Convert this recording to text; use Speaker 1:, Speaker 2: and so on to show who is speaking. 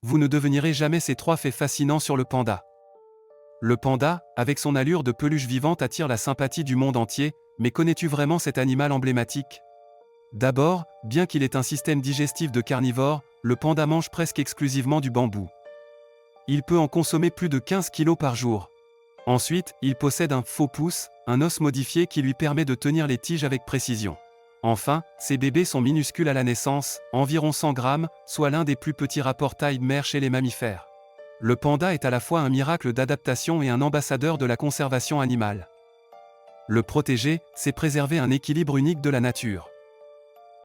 Speaker 1: vous ne devinirez jamais ces 3 faits fascinants sur le panda. Le panda, avec son allure de peluche vivante, attire la sympathie du monde entier, mais connais-tu vraiment cet animal emblématique? D'abord, bien qu'il ait un système digestif de carnivore, le panda mange presque exclusivement du bambou. Il peut en consommer plus de 15 kg par jour. Ensuite, il possède un faux pouce, un os modifié qui lui permet de tenir les tiges avec précision. Enfin, ces bébés sont minuscules à la naissance, environ 100 grammes, soit l'un des plus petits rapports taille-mère chez les mammifères. Le panda est à la fois un miracle d'adaptation et un ambassadeur de la conservation animale. Le protéger, c'est préserver un équilibre unique de la nature.